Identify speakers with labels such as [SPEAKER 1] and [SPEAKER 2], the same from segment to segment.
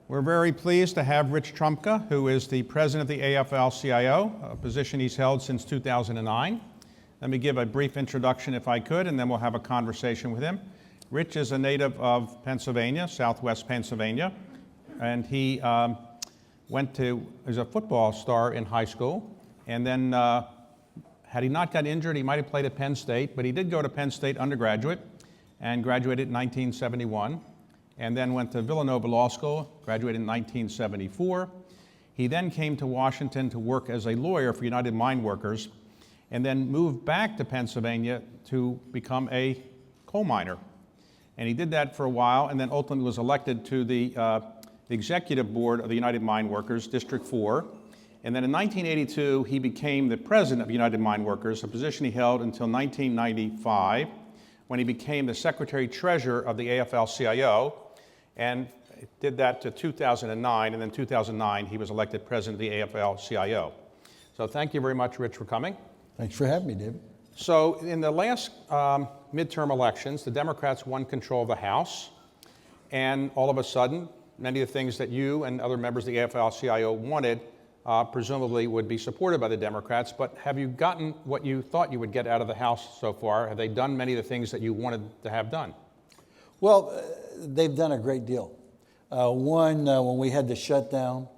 [SPEAKER 1] We're very pleased to have Rich Trumka, who is the president of the Afl-Cio, a position he's held since 2009. Let me give a brief introduction if I could, and then we'll have a conversation with him. Rich is a native of Pennsylvania, southwest Pennsylvania, and he was a football star in high school, and then had he not got injured, he might have played at Penn State, but he did go to Penn State undergraduate and graduated in 1971. And then went to Villanova Law School, graduated in 1974. He then came to Washington to work as a lawyer for United Mine Workers, and then moved back to Pennsylvania to become a coal miner. And he did that for a while, and then ultimately was elected to the executive board of the United Mine Workers, District 4. And then in 1982, he became the president of United Mine Workers, a position he held until 1995, when he became the secretary-treasurer of the Afl-Cio, and did that to 2009, and then 2009 he was elected president of the Afl-Cio. So thank you very much, Rich, for coming.
[SPEAKER 2] Thanks for having me, David.
[SPEAKER 1] So in the last midterm elections, the Democrats won control of the House, and all of a sudden, many of the things that you and other members of the Afl-Cio wanted presumably would be supported by the Democrats, but have you gotten what you thought you would get out of the House so far? Have they done many of the things that you wanted to have done?
[SPEAKER 2] Well, they've done a great deal. When we had the shutdown,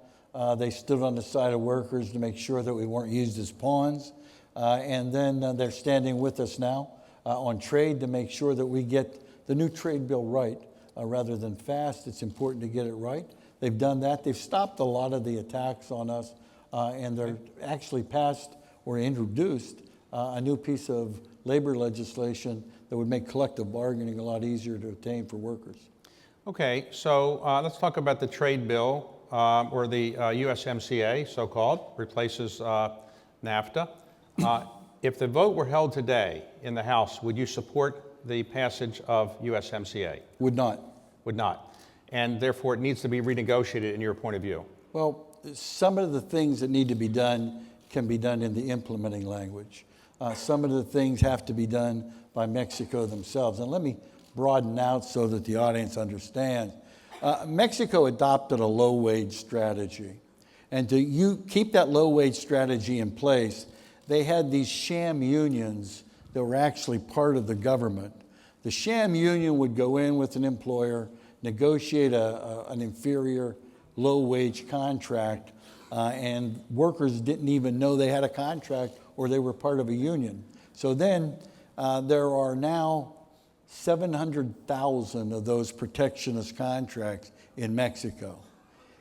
[SPEAKER 2] they stood on the side of workers to make sure that we weren't used as pawns. And then they're standing with us now on trade to make sure that we get the new trade bill right rather than fast. It's important to get it right. They've done that. They've stopped a lot of the attacks on us, and they're actually passed or introduced a new piece of labor legislation that would make collective bargaining a lot easier to obtain for workers.
[SPEAKER 1] Okay, so let's talk about the trade bill, or the USMCA, so-called, replaces NAFTA. If the vote were held today in the House, would you support the passage of USMCA?
[SPEAKER 2] Would not.
[SPEAKER 1] Would not. And therefore, it needs to be renegotiated in your point of view.
[SPEAKER 2] Well, some of the things that need to be done can be done in the implementing language. Some of the things have to be done by Mexico themselves. And let me broaden out so that the audience understands. Mexico adopted a low-wage strategy. And to keep that low-wage strategy in place, they had these sham unions that were actually part of the government. The sham union would go in with an employer, negotiate an inferior low-wage contract, and workers didn't even know they had a contract or they were part of a union. So then there are now 700,000 of those protectionist contracts in Mexico.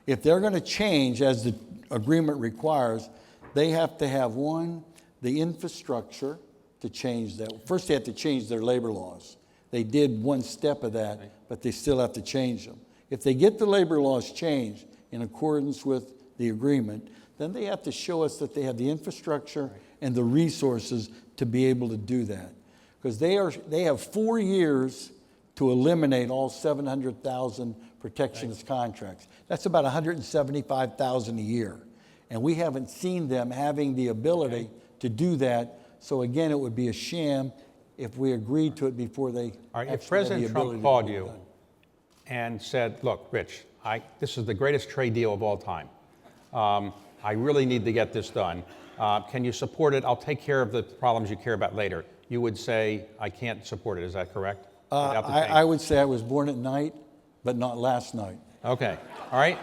[SPEAKER 2] If they're going to change, as the agreement requires, they have to have, one, the infrastructure to change that. First, they have to change their labor laws. They did one step of that, but they still have to change them. If they get the labor laws changed in accordance with the agreement, then they have to show us that they have the infrastructure and the resources to be able to do that. Because they have 4 years to eliminate all 700,000 protectionist contracts. That's about 175,000 a year. And we haven't seen them having the ability to do that. So again, it would be a sham if we agreed to it before they
[SPEAKER 1] if President Trump called you and said, look, Rich, this is the greatest trade deal of all time. I really need to get this done. Can you support it? I'll take care of the problems you care about later. You would say, I can't support it. Is that correct?
[SPEAKER 2] I would say I was born at night, but not last night.
[SPEAKER 1] Okay. All right.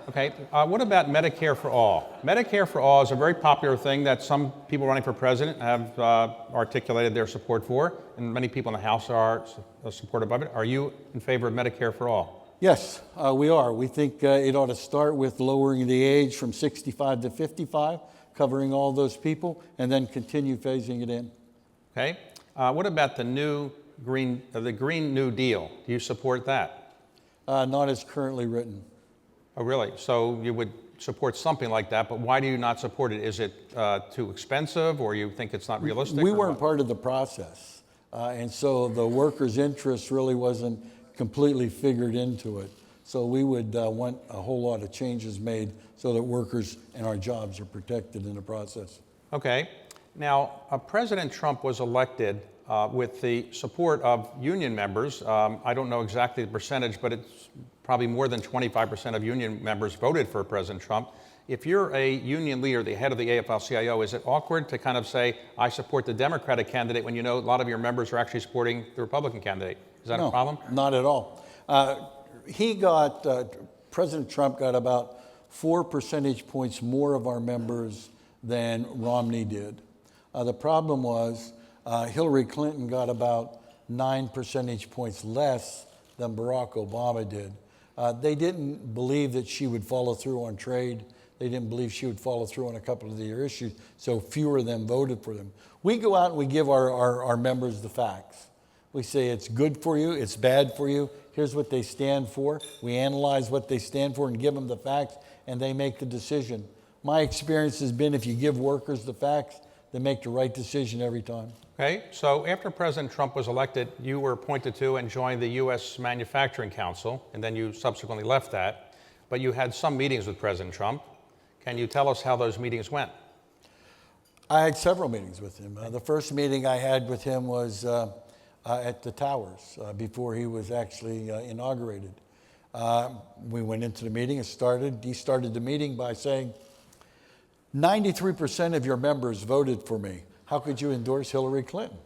[SPEAKER 1] Okay. What about Medicare for All? Medicare for All is a very popular thing that some people running for president have articulated their support for, and many people in the House are supportive of it. Are you in favor of Medicare for All?
[SPEAKER 2] Yes, we are. We think it ought to start with lowering the age from 65 to 55, covering all those people, and then continue phasing it in.
[SPEAKER 1] Okay. What about the Green New Deal? Do you support that?
[SPEAKER 2] Not as currently written.
[SPEAKER 1] Oh, really? So you would support something like that, but why do you not support it? Is it too expensive, or you think it's not realistic?
[SPEAKER 2] We weren't part of the process, and so the workers' interest really wasn't completely figured into it. So we would want a whole lot of changes made so that workers and our jobs are protected in the process.
[SPEAKER 1] Okay. Now, President Trump was elected with the support of union members. I don't know exactly the percentage, but it's probably more than 25% of union members voted for President Trump. If you're a union leader, the head of the Afl-Cio, is it awkward to kind of say, I support the Democratic candidate when you know a lot of your members are actually supporting the Republican candidate? Is that a problem?
[SPEAKER 2] Not at all. President Trump got about 4 percentage points more of our members than Romney did. The problem was Hillary Clinton got about 9 percentage points less than Barack Obama did. They didn't believe that she would follow through on trade. They didn't believe she would follow through on a couple of their issues, so fewer of them voted for them. We go out and we give our members the facts. We say it's good for you, it's bad for you, here's what they stand for. We analyze what they stand for and give them the facts, and they make the decision. My experience has been if you give workers the facts, they make the right decision every time.
[SPEAKER 1] Okay, so after President Trump was elected, you were appointed to and joined the U.S. Manufacturing Council, and then you subsequently left that. But you had some meetings with President Trump. Can you tell us how those meetings went?
[SPEAKER 2] I had several meetings with him. The first meeting I had with him was at the Towers before he was actually inaugurated. We went into the meeting. He started the meeting by saying, 93% of your members voted for me. How could you endorse Hillary Clinton?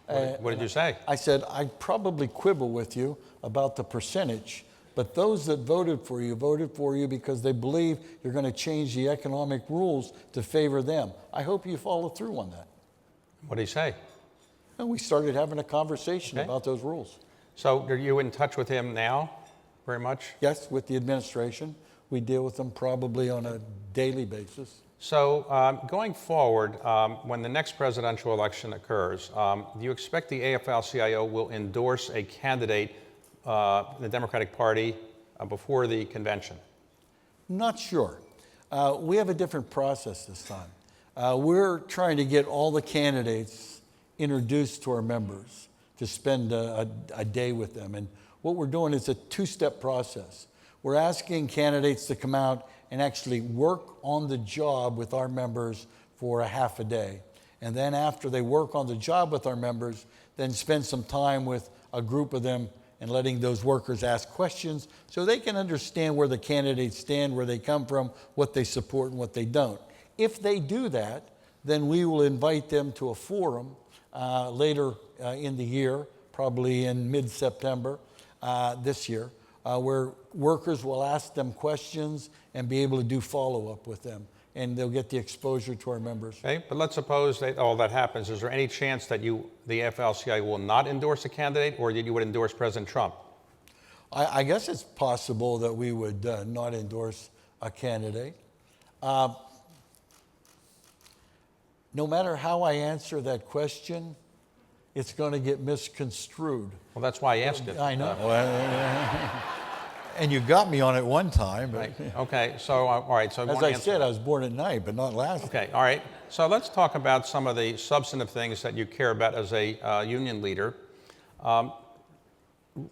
[SPEAKER 1] What did you say?
[SPEAKER 2] I said, I'd probably quibble with you about the percentage, but those that voted for you because they believe you're going to change the economic rules to favor them. I hope you follow through on that.
[SPEAKER 1] What did he say?
[SPEAKER 2] And we started having a conversation about those rules.
[SPEAKER 1] So are you in touch with him now very much?
[SPEAKER 2] Yes, with the administration. We deal with them probably on a daily basis.
[SPEAKER 1] So going forward, when the next presidential election occurs, do you expect the Afl-Cio will endorse a candidate in the Democratic Party before the convention?
[SPEAKER 2] Not sure. We have a different process this time. We're trying to get all the candidates introduced to our members to spend a day with them. And what we're doing is a two-step process. We're asking candidates to come out and actually work on the job with our members for a half a day. And then after they work on the job with our members, then spend some time with a group of them and letting those workers ask questions so they can understand where the candidates stand, where they come from, what they support and what they don't. If they do that, then we will invite them to a forum later in the year, probably in mid-September this year, where workers will ask them questions and be able to do follow-up with them, and they'll get the exposure to our members.
[SPEAKER 1] Okay, but let's suppose that all that happens. Is there any chance that the Afl-Cio will not endorse a candidate, or that you would endorse President Trump?
[SPEAKER 2] I guess it's possible that we would not endorse a candidate. No matter how I answer that question, it's going to get misconstrued.
[SPEAKER 1] Well, that's why I asked it.
[SPEAKER 2] I know. And you got me on it one time. But
[SPEAKER 1] right. Okay, so, all right. So
[SPEAKER 2] as I said, I was born at night, but not last.
[SPEAKER 1] Okay, all right. So let's talk about some of the substantive things that you care about as a union leader.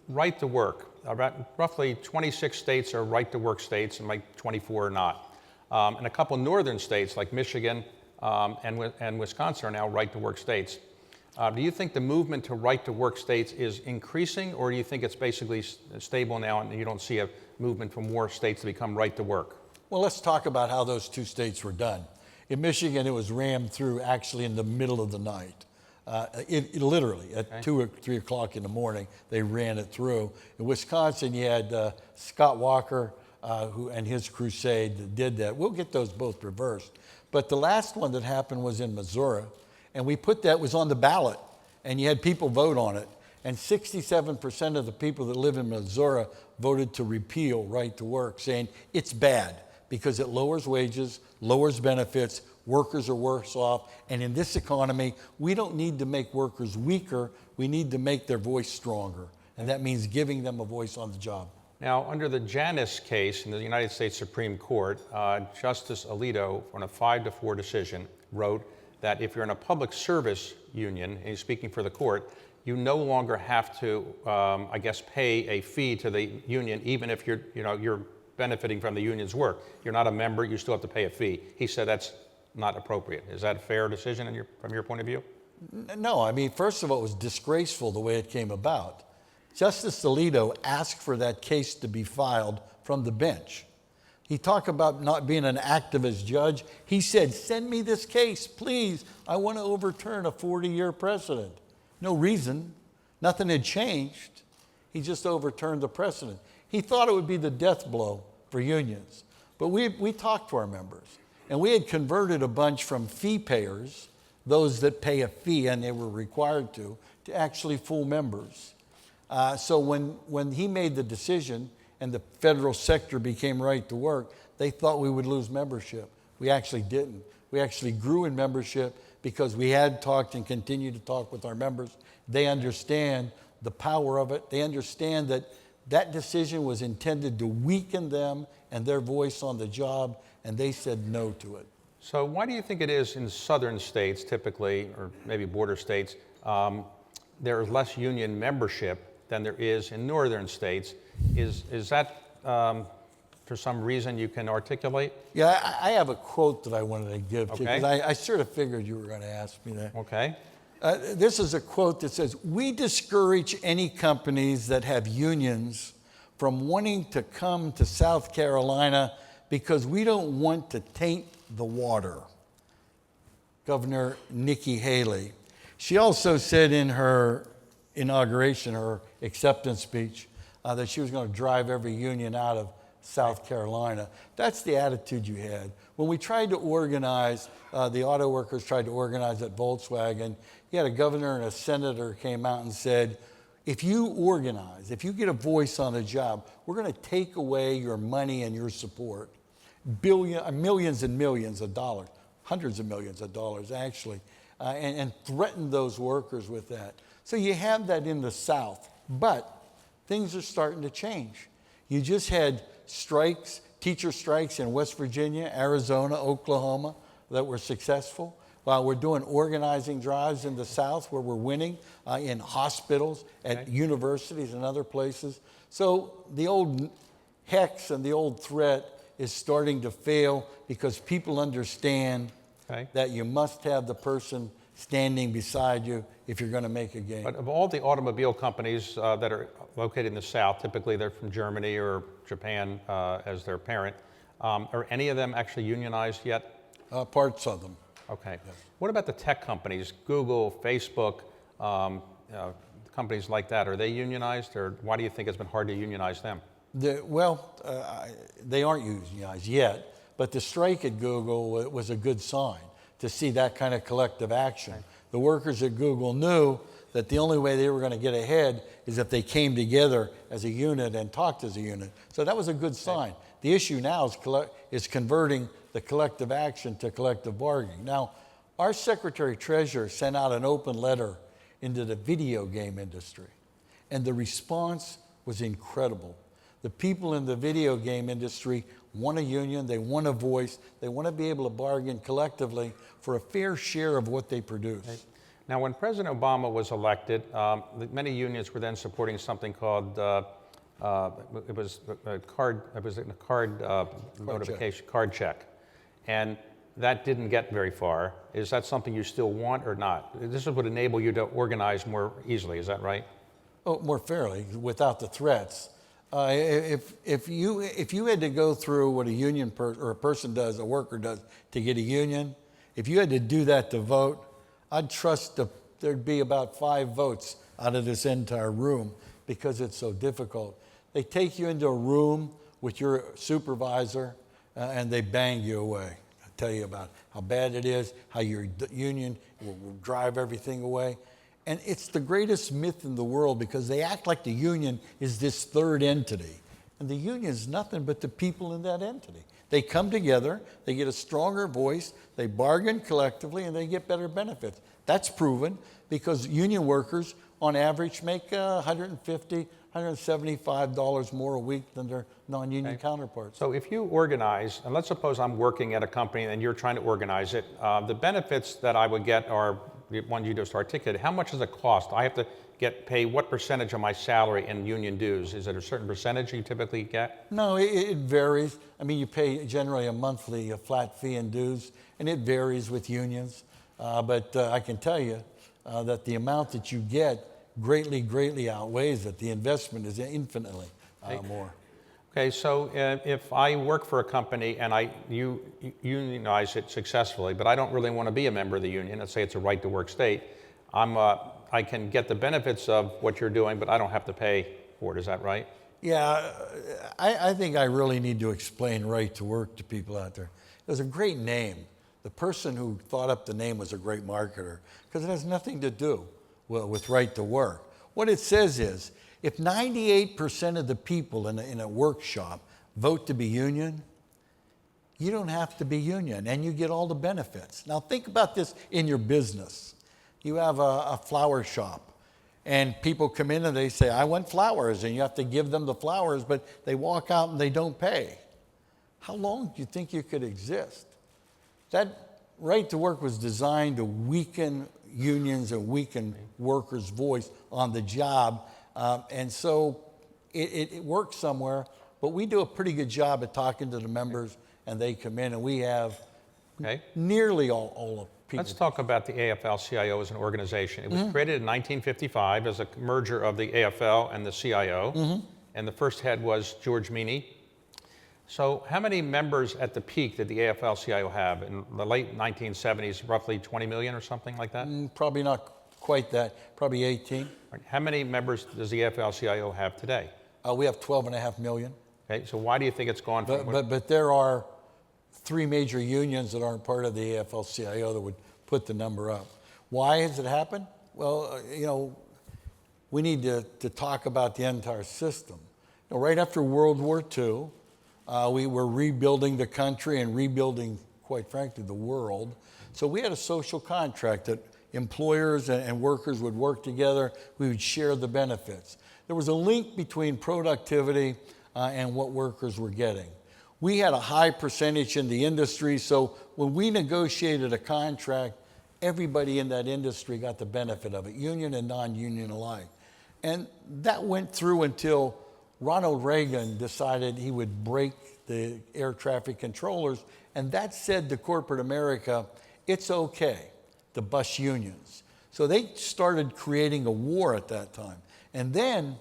[SPEAKER 1] Right to work. About roughly 26 states are right to work states, and like 24 are not. And a couple northern states like Michigan and Wisconsin are now right to work states. Do you think the movement to right-to-work states is increasing, or do you think it's basically stable now and you don't see a movement for more states to become right-to-work?
[SPEAKER 2] Well, let's talk about how those two states were done. In Michigan, it was rammed through actually in the middle of the night. Literally, at 2 or 3 o'clock in the morning, they ran it through. In Wisconsin, you had Scott Walker and his crusade that did that. We'll get those both reversed. But the last one that happened was in Missouri. And we put that, was on the ballot, and you had people vote on it. And 67% of the people that live in Missouri voted to repeal right to work, saying it's bad because it lowers wages, lowers benefits, workers are worse off. And in this economy, we don't need to make workers weaker, we need to make their voice stronger. And that means giving them a voice on the job.
[SPEAKER 1] Now, under the Janus case in the United States Supreme Court, Justice Alito, on a 5-4 decision, wrote that if you're in a public service union, and he's speaking for the court, you no longer have to, pay a fee to the union, even if you're benefiting from the union's work. You're not a member, you still have to pay a fee. He said that's not appropriate. Is that a fair decision from your point of view?
[SPEAKER 2] No, I mean, first of all, it was disgraceful the way it came about. Justice Alito asked for that case to be filed from the bench. He talked about not being an activist judge. He said, send me this case, please. I want to overturn a 40-year precedent. No reason. Nothing had changed. He just overturned the precedent. He thought it would be the death blow for unions. But we talked to our members, and we had converted a bunch from fee payers, those that pay a fee and they were required to actually full members. So when he made the decision and the federal sector became right to work, they thought we would lose membership. We actually didn't. We actually grew in membership because we had talked and continue to talk with our members. They understand the power of it. They understand that that decision was intended to weaken them and their voice on the job, and they said no to it.
[SPEAKER 1] So why do you think it is in southern states typically, or maybe border states, there is less union membership than there is in northern states? Is that for some reason you can articulate?
[SPEAKER 2] Yeah, I have a quote that I wanted to give to you,
[SPEAKER 1] Okay.
[SPEAKER 2] because I sort of figured you were going to ask me that.
[SPEAKER 1] Okay.
[SPEAKER 2] This is a quote that says, "We discourage any companies that have unions from wanting to come to South Carolina because we don't want to taint the water." Governor Nikki Haley. She also said in her inauguration, her acceptance speech, that she was going to drive every union out of South Carolina. That's the attitude you had. When we tried to organize, the auto workers tried to organize at Volkswagen, you had a governor and a senator came out and said, if you organize, if you get a voice on the job, we're going to take away your money and your support. Millions and millions of dollars, hundreds of millions of dollars actually, and threaten those workers with that. So you have that in the South, but things are starting to change. You just had strikes, teacher strikes in West Virginia, Arizona, Oklahoma that were successful. While we're doing organizing drives in the South where we're winning in hospitals, at universities and other places. So the old hex and the old threat is starting to fail because people understand that you must have the person standing beside you if you're going to make a gain.
[SPEAKER 1] But of all the automobile companies that are located in the South, typically they're from Germany or Japan as their parent, are any of them actually unionized yet?
[SPEAKER 2] Parts of them.
[SPEAKER 1] Okay. Yes. What about the tech companies, Google, Facebook, companies like that? Are they unionized, or why do you think it's been hard to unionize them?
[SPEAKER 2] They aren't unionized yet, but the strike at Google was a good sign to see that kind of collective action. Okay. The workers at Google knew that the only way they were going to get ahead is if they came together as a unit and talked as a unit. So that was a good sign. Okay. The issue now is converting the collective action to collective bargaining. Now, our Secretary-Treasurer sent out an open letter into the video game industry, and the response was incredible. The people in the video game industry want a union, they want a voice, they want to be able to bargain collectively for a fair share of what they produce. Okay.
[SPEAKER 1] Now, when President Obama was elected, many unions were then supporting something called it was a card notification, card check, and that didn't get very far. Is that something you still want or not? This would enable you to organize more easily. Is that right?
[SPEAKER 2] Oh, more fairly, without the threats. If you had to go through what a union or a person does, a worker does to get a union, if you had to do that to vote, I'd trust there'd be about 5 votes out of this entire room because it's so difficult. They take you into a room with your supervisor and they bang you away. I'll tell you about how bad it is, how your union will drive everything away. And it's the greatest myth in the world because they act like the union is this third entity. And the union is nothing but the people in that entity. They come together, they get a stronger voice, they bargain collectively, and they get better benefits. That's proven because union workers, on average, make $150, $175 more a week than their non-union counterparts.
[SPEAKER 1] So if you organize, and let's suppose I'm working at a company and you're trying to organize it, the benefits that I would get are the ones you just articulated. How much does it cost? I have to pay what percentage of my salary in union dues? Is it a certain percentage you typically get?
[SPEAKER 2] No, it varies. I mean, you pay generally a flat fee in dues, and it varies with unions. But I can tell you that the amount that you get greatly, greatly outweighs it. The investment is infinitely more.
[SPEAKER 1] Okay, so if I work for a company and you unionize it successfully, but I don't really want to be a member of the union, let's say it's a right-to-work state, I can get the benefits of what you're doing, but I don't have to pay for it. Is that right?
[SPEAKER 2] Yeah, I think I really need to explain right to work to people out there. It was a great name. The person who thought up the name was a great marketer because it has nothing to do with right to work. What it says is, if 98% of the people in a workshop vote to be union, you don't have to be union and you get all the benefits. Now think about this in your business. You have a flower shop and people come in and they say, I want flowers, and you have to give them the flowers, but they walk out and they don't pay. How long do you think you could exist? That right to work was designed to weaken unions and weaken workers' voice on the job. And so it works somewhere, but we do a pretty good job at talking to the members, and they come in, and we have nearly all of people.
[SPEAKER 1] Let's talk about the Afl-Cio as an organization. It was created in 1955 as a merger of the AFL and the CIO, and the first head was George Meany. So how many members at the peak did the Afl-Cio have? In the late 1970s, roughly 20 million or something like that?
[SPEAKER 2] Probably not quite that, probably 18.
[SPEAKER 1] How many members does the Afl-Cio have today?
[SPEAKER 2] We have 12.5 million.
[SPEAKER 1] Okay, so why do you think it's gone from...
[SPEAKER 2] But there are 3 major unions that aren't part of the Afl-Cio that would put the number up. Why has it happened? Well, we need to talk about the entire system. Right after World War II, we were rebuilding the country and rebuilding, quite frankly, the world. So we had a social contract that employers and workers would work together. We would share the benefits. There was a link between productivity and what workers were getting. We had a high percentage in the industry, so when we negotiated a contract, everybody in that industry got the benefit of it, union and non-union alike. And that went through until Ronald Reagan decided he would break the air traffic controllers, and that said to corporate America, it's okay to bust unions. So they started creating a war at that time. And then,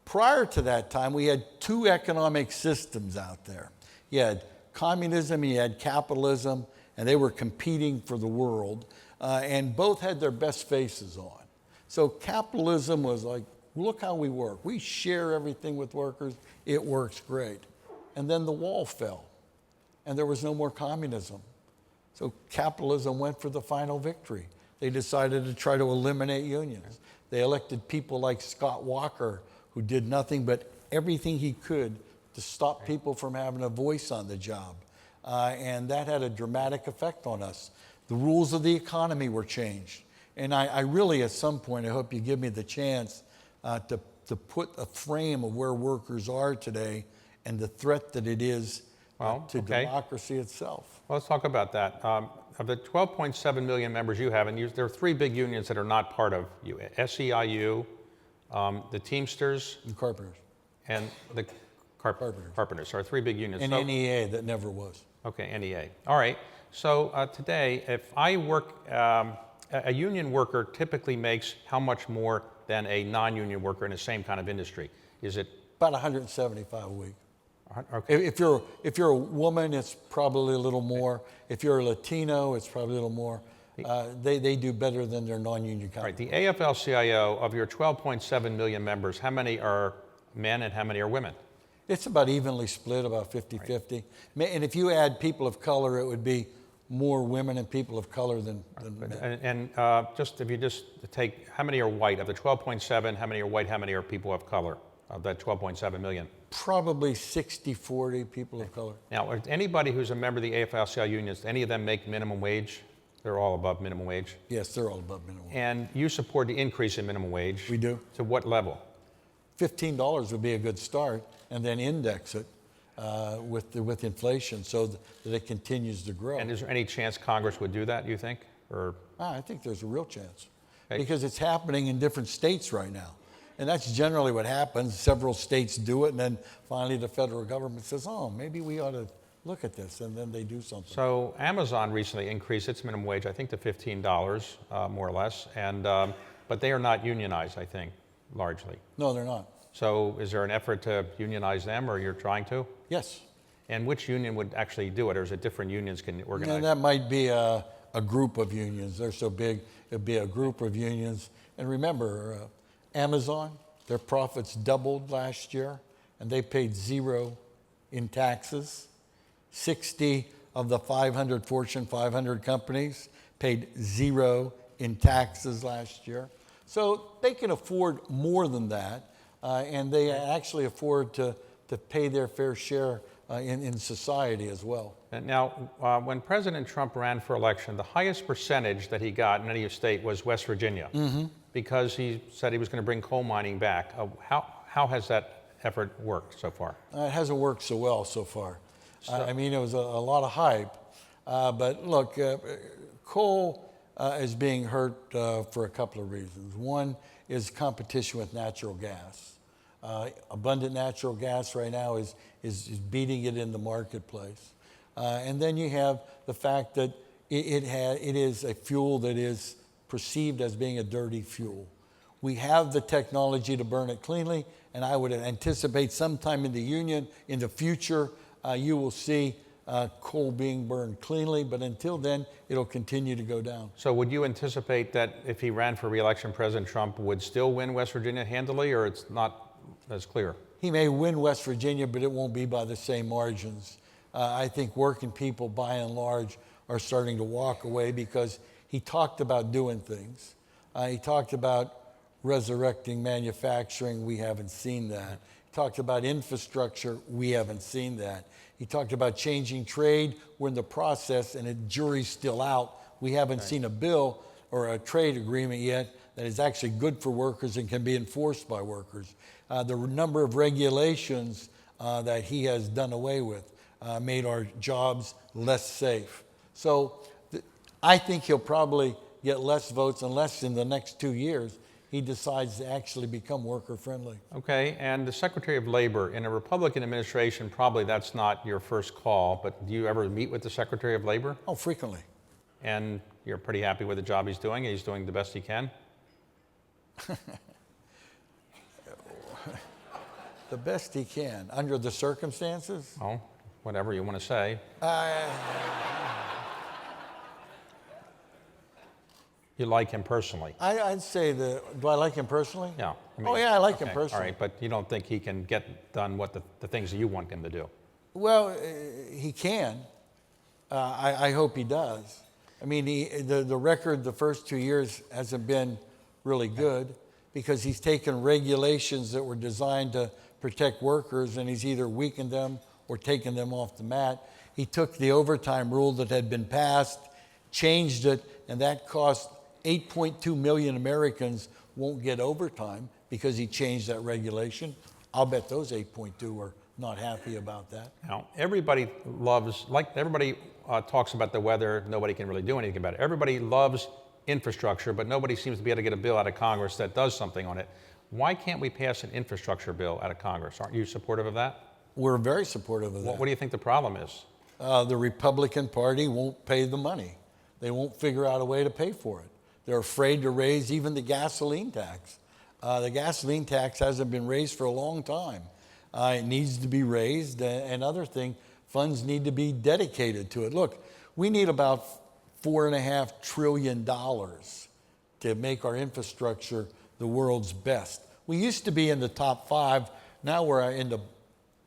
[SPEAKER 2] prior to that time, we had 2 economic systems out there. You had communism and you had capitalism, and they were competing for the world, and both had their best faces on. So capitalism was like, look how we work. We share everything with workers. It works great. And then the wall fell, and there was no more communism. So capitalism went for the final victory. They decided to try to eliminate unions. They elected people like Scott Walker, who did nothing but everything he could to stop people from having a voice on the job. And that had a dramatic effect on us. The rules of the economy were changed. And I really, at some point, I hope you give me the chance to put a frame of where workers are today and the threat that it is to democracy itself.
[SPEAKER 1] Well, let's talk about that. Of the 12.7 million members you have, and there are 3 big unions that are not part of you: SEIU, the Teamsters,
[SPEAKER 2] The carpenters.
[SPEAKER 1] and the Carpenters. There are 3 big unions.
[SPEAKER 2] And
[SPEAKER 1] So,
[SPEAKER 2] NEA that never was.
[SPEAKER 1] okay, NEA. All right. So today, if I work, a union worker typically makes how much more than a non-union worker in the same kind of industry? Is it
[SPEAKER 2] About 175 a week.
[SPEAKER 1] okay?
[SPEAKER 2] If you're a woman, it's probably a little more. If you're a Latino, it's probably a little more. They do better than their non-union
[SPEAKER 1] All right.
[SPEAKER 2] counterparts.
[SPEAKER 1] The AFL-CIO, of your 12.7 million members, how many are men and how many are women?
[SPEAKER 2] It's about evenly split, about 50-50. And if you add people of color, it would be more women and people of color than men.
[SPEAKER 1] And if you just take, how many are white? Of the 12.7, how many are white? How many are people of color of that 12.7 million?
[SPEAKER 2] Probably 60-40 people of color.
[SPEAKER 1] Now, anybody who's a member of the AFL-CIO unions, do any of them make minimum wage? They're all above minimum wage.
[SPEAKER 2] Yes, they're all above minimum.
[SPEAKER 1] And you support the increase in minimum wage.
[SPEAKER 2] We do.
[SPEAKER 1] To what level?
[SPEAKER 2] $15 would be a good start, and then index it with inflation so that it continues to grow.
[SPEAKER 1] And is there any chance Congress would do that, you think? Or
[SPEAKER 2] I think there's a real chance.
[SPEAKER 1] Okay.
[SPEAKER 2] Because it's happening in different states right now. And that's generally what happens. Several states do it, and then finally the federal government says, oh, maybe we ought to look at this, and then they do something.
[SPEAKER 1] So Amazon recently increased its minimum wage, I think, to $15, more or less. And But they are not unionized, I think, largely.
[SPEAKER 2] No, they're not.
[SPEAKER 1] So is there an effort to unionize them, or you're trying to?
[SPEAKER 2] Yes.
[SPEAKER 1] And which union would actually do it, or is it different unions can organize?
[SPEAKER 2] And that might be a group of unions. They're so big, it'd be a group of unions. And remember, Amazon, their profits doubled last year, and they paid 0 in taxes. 60 of the 500 Fortune 500 companies paid 0 in taxes last year. So they can afford more than that, and they actually afford to pay their fair share in society as well.
[SPEAKER 1] And now, when President Trump ran for election, the highest percentage that he got in any state was West Virginia, because he said he was going to bring coal mining back. How has that effort worked so far?
[SPEAKER 2] It hasn't worked so well so far. I mean, it was a lot of hype, but look, coal is being hurt for a couple of reasons. One is competition with natural gas. Abundant natural gas right now is beating it in the marketplace. And then you have the fact that it is a fuel that is perceived as being a dirty fuel. We have the technology to burn it cleanly, and I would anticipate sometime in the future, you will see coal being burned cleanly, but until then, it'll continue to go down.
[SPEAKER 1] So would you anticipate that if he ran for re-election, President Trump would still win West Virginia handily, or it's not as clear?
[SPEAKER 2] He may win West Virginia, but it won't be by the same margins. I think working people, by and large, are starting to walk away because he talked about doing things. He talked about resurrecting manufacturing. We haven't seen that. He talked about infrastructure. We haven't seen that. He talked about changing trade. We're in the process, and the jury's still out. We haven't seen a bill or a trade agreement yet that is actually good for workers and can be enforced by workers. The number of regulations that he has done away with made our jobs less safe. So I think he'll probably get less votes unless in the next 2 years he decides to actually become worker friendly.
[SPEAKER 1] Okay, and the Secretary of Labor, in a Republican administration, probably that's not your first call, but do you ever meet with the Secretary of Labor?
[SPEAKER 2] Oh, frequently.
[SPEAKER 1] And you're pretty happy with the job he's doing? He's doing the best he can?
[SPEAKER 2] The best he can, under the circumstances.
[SPEAKER 1] Oh, whatever you want to say. You like him personally?
[SPEAKER 2] I'd say do I like him personally?
[SPEAKER 1] Yeah.
[SPEAKER 2] I like him
[SPEAKER 1] okay,
[SPEAKER 2] personally.
[SPEAKER 1] All right, but you don't think he can get done what the things that you want him to do?
[SPEAKER 2] Well, he can. I hope he does. I mean, the record the first 2 years hasn't been really good because he's taken regulations that were designed to protect workers and he's either weakened them or taken them off the mat. He took the overtime rule that had been passed, changed it, and that cost 8.2 million Americans won't get overtime because he changed that regulation. I'll bet those 8.2 are not happy about that.
[SPEAKER 1] Now, everybody talks about the weather. Nobody can really do anything about it. Everybody loves infrastructure, but nobody seems to be able to get a bill out of Congress that does something on it. Why can't we pass an infrastructure bill out of Congress? Aren't you supportive of that?
[SPEAKER 2] We're very supportive of that.
[SPEAKER 1] What do you think the problem is?
[SPEAKER 2] The Republican Party won't pay the money. They won't figure out a way to pay for it. They're afraid to raise even the gasoline tax. The gasoline tax hasn't been raised for a long time. It needs to be raised, and other thing, funds need to be dedicated to it. Look, we need about $4.5 trillion to make our infrastructure the world's best. We used to be in the top 5. Now we're in the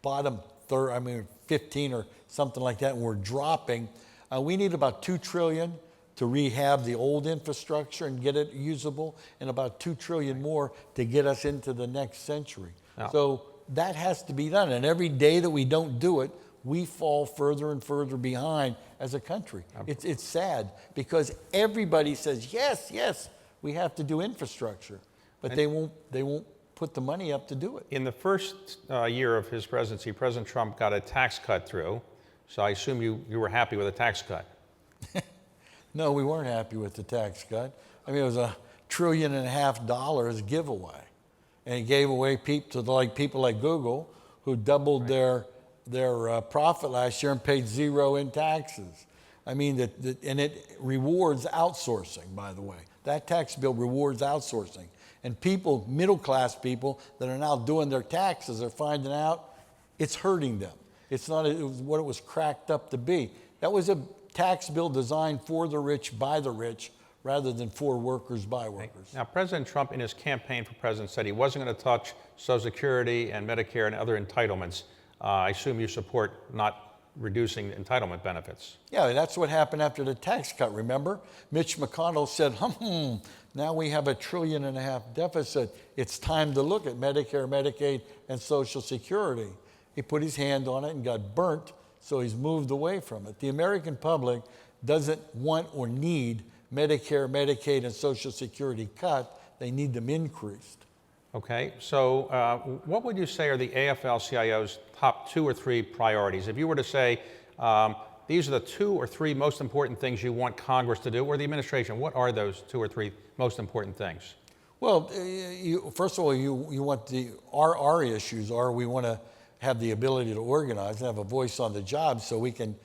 [SPEAKER 2] bottom 15 or something like that, and we're dropping. We need about $2 trillion to rehab the old infrastructure and get it usable, and about $2 trillion more to get us into the next century.
[SPEAKER 1] Yeah.
[SPEAKER 2] So that has to be done, and every day that we don't do it, we fall further and further behind as a country. It's sad because everybody says, yes, we have to do infrastructure, but they won't put the money up to do it.
[SPEAKER 1] In the first year of his presidency, President Trump got a tax cut through, so I assume you were happy with the tax cut.
[SPEAKER 2] No, we weren't happy with the tax cut. I mean, it was $1.5 trillion giveaway. And he gave away people like Google, who doubled their profit last year and paid 0 in taxes. I mean, and it rewards outsourcing, by the way. That tax bill rewards outsourcing. And people, middle-class people that are now doing their taxes are finding out it's hurting them. It's not what it was cracked up to be. That was a tax bill designed for the rich, by the rich, rather than for workers, by workers.
[SPEAKER 1] Now, President Trump, in his campaign for president, said he wasn't going to touch Social Security and Medicare and other entitlements. I assume you support not reducing entitlement benefits.
[SPEAKER 2] Yeah, that's what happened after the tax cut, remember? Mitch McConnell said, now we have $1.5 trillion deficit. It's time to look at Medicare, Medicaid, and Social Security. He put his hand on it and got burnt, so he's moved away from it. The American public doesn't want or need Medicare, Medicaid, and Social Security cut. They need them increased.
[SPEAKER 1] Okay, so what would you say are the AFL-CIO's top 2 or 3 priorities? If you were to say, these are the 2 or 3 most important things you want Congress to do, or the administration, what are those 2 or 3 most important things?
[SPEAKER 2] Well, first of all, you want our issues are we want to have the ability to organize and have a voice on the job so we can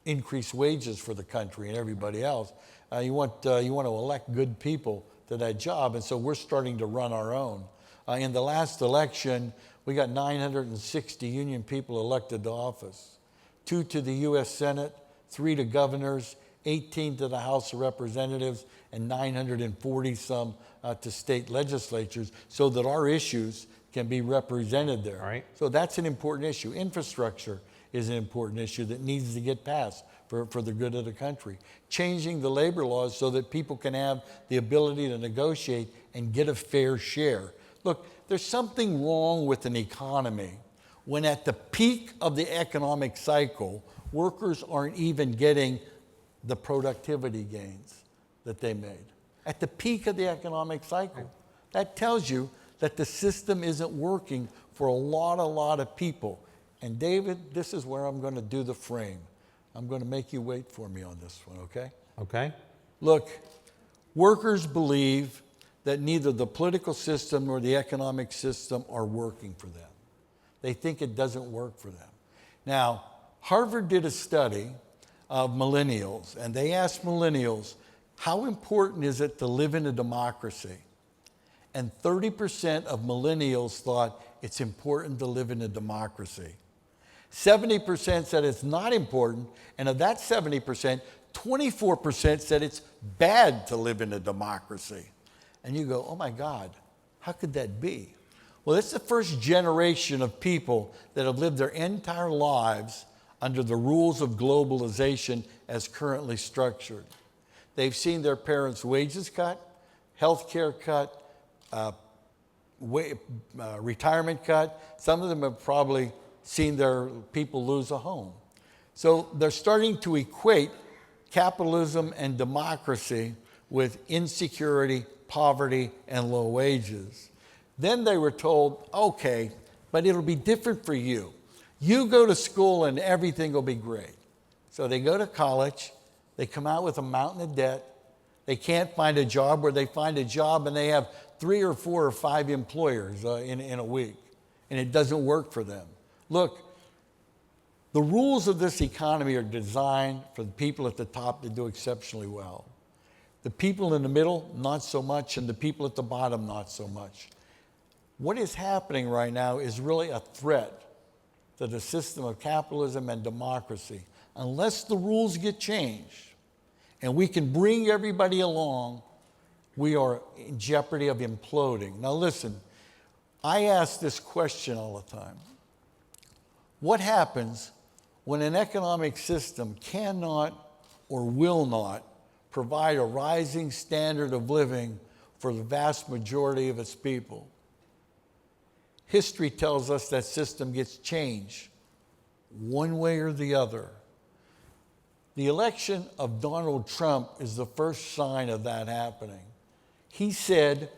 [SPEAKER 2] increase wages for the country and everybody else. You want to elect good people to that job, and so we're starting to run our own. In the last election, we got 960 union people elected to office, 2 to the U.S. Senate, 3 to governors, 18 to the House of Representatives, and 940 some to state legislatures, so that our issues can be represented there.
[SPEAKER 1] All right.
[SPEAKER 2] So that's an important issue. Infrastructure is an important issue that needs to get passed for the good of the country. Changing the labor laws so that people can have the ability to negotiate and get a fair share. Look, there's something wrong with an economy when at the peak of the economic cycle, workers aren't even getting the productivity gains that they made. At the peak of the economic cycle. That tells you that the system isn't working for a lot of people. And David, this is where I'm going to do the frame. I'm going to make you wait for me on this one, okay?
[SPEAKER 1] Okay.
[SPEAKER 2] Look, workers believe that neither the political system nor the economic system are working for them. They think it doesn't work for them. Now, Harvard did a study of millennials, and they asked millennials, how important is it to live in a democracy? And 30% of millennials thought it's important to live in a democracy. 70% said it's not important, and of that 70%, 24% said it's bad to live in a democracy. And you go, oh my God, how could that be? Well, it's the first generation of people that have lived their entire lives under the rules of globalization as currently structured. They've seen their parents' wages cut, health care cut, retirement cut. Some of them have probably seen their people lose a home. So they're starting to equate capitalism and democracy with insecurity, poverty, and low wages. Then they were told, okay, but it'll be different for you. You go to school and everything will be great. So they go to college, they come out with a mountain of debt, they can't find a job, or they find a job and they have 3 or 4 or 5 employers in a week, and it doesn't work for them. Look, the rules of this economy are designed for the people at the top to do exceptionally well. The people in the middle, not so much, and the people at the bottom, not so much. What is happening right now is really a threat to the system of capitalism and democracy. Unless the rules get changed and we can bring everybody along, we are in jeopardy of imploding. Now listen, I ask this question all the time. What happens when an economic system cannot or will not provide a rising standard of living for the vast majority of its people? History tells us that system gets changed one way or the other. The election of Donald Trump is the first sign of that happening. He said,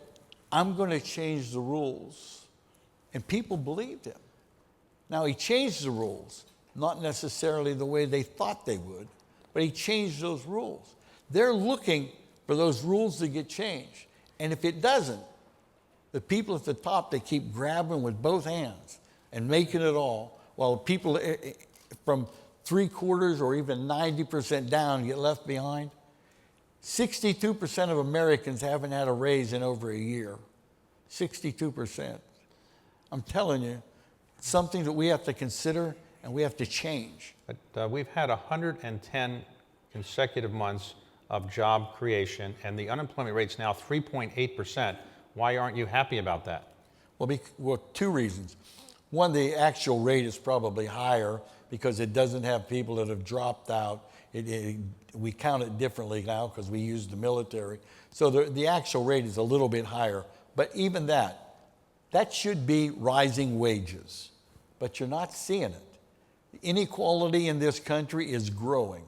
[SPEAKER 2] I'm going to change the rules. And people believed him. Now, he changed the rules, not necessarily the way they thought they would, but he changed those rules. They're looking for those rules to get changed. And if it doesn't, the people at the top, they keep grabbing with both hands and making it all, while people from 3/4 or even 90% down, get left behind. 62% of Americans haven't had a raise in over a year. 62%. I'm telling you, it's something that we have to consider and we have to change.
[SPEAKER 1] But we've had 110 consecutive months of job creation, and the unemployment rate's now 3.8%. Why aren't you happy about that?
[SPEAKER 2] Well, two reasons. One, the actual rate is probably higher because it doesn't have people that have dropped out. We count it differently now because we use the military. So the actual rate is a little bit higher. But even that should be rising wages. But you're not seeing it. Inequality in this country is growing.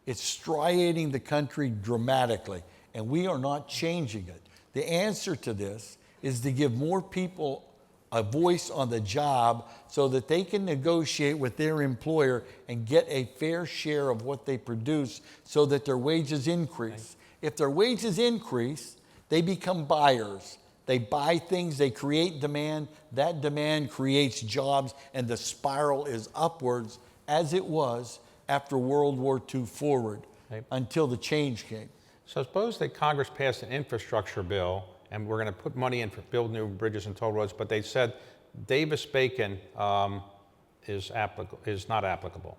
[SPEAKER 2] It's striating the country dramatically, and we are not changing it. The answer to this is to give more people a voice on the job so that they can negotiate with their employer and get a fair share of what they produce so that their wages increase. If their wages increase, they become buyers. They buy things, they create demand. That demand creates jobs, and the spiral is upwards as it was after World War II forward until the change came.
[SPEAKER 1] So suppose that Congress passed an infrastructure bill, and we're going to put money in for build new bridges and toll roads, but they said Davis-Bacon is not applicable.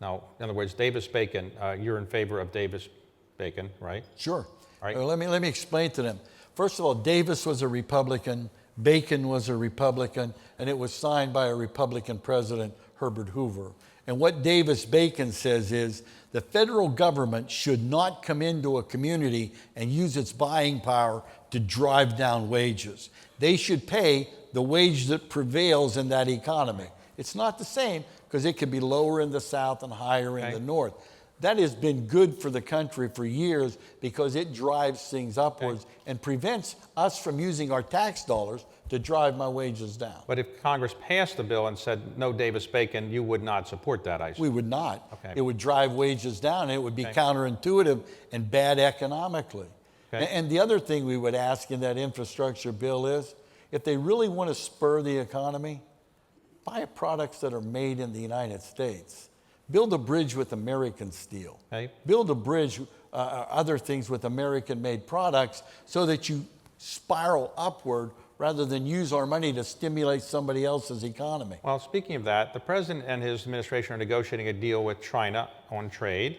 [SPEAKER 1] Now, in other words, Davis-Bacon, you're in favor of Davis-Bacon, right?
[SPEAKER 2] Sure.
[SPEAKER 1] Right.
[SPEAKER 2] Let me explain to them. First of all, Davis was a Republican, Bacon was a Republican, and it was signed by a Republican president, Herbert Hoover. And what Davis-Bacon says is the federal government should not come into a community and use its buying power to drive down wages. They should pay the wage that prevails in that economy. It's not the same because it could be lower in the South and higher in the North. That has been good for the country for years because it drives things upwards and prevents us from using our tax dollars to drive my wages down.
[SPEAKER 1] But if Congress passed the bill and said no Davis-Bacon, you would not support that, I assume?
[SPEAKER 2] We would not.
[SPEAKER 1] Okay.
[SPEAKER 2] It would drive wages down. It would be counterintuitive and bad economically. And the other thing we would ask in that infrastructure bill is, if they really want to spur the economy, buy products that are made in the United States. Build a bridge with American steel. Build a bridge, other things with American-made products so that you spiral upward rather than use our money to stimulate somebody else's economy.
[SPEAKER 1] Well, speaking of that, the president and his administration are negotiating a deal with China on trade.